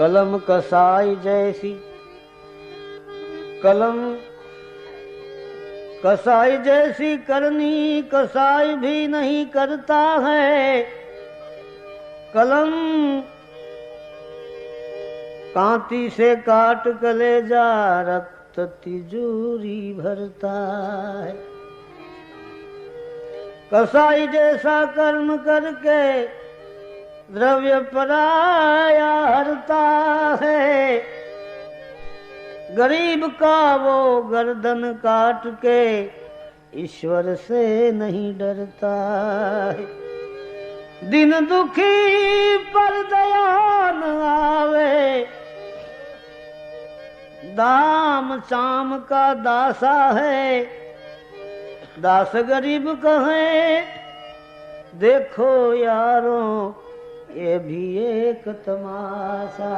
कलम कसाई जैसी, कलम कसाई जैसी करनी कसाई भी नहीं करता है। कलम कांटी से काट कलेजा रक्त तिजोरी भरता है। कसाई जैसा कर्म करके द्रव्य पराया हरता है। गरीब का वो गर्दन काट के ईश्वर से नहीं डरता है। दिन दुखी पर दया न आवे, दाम चाम का दासा है। दास गरीब कहे देखो यारों ये भी एक तमाशा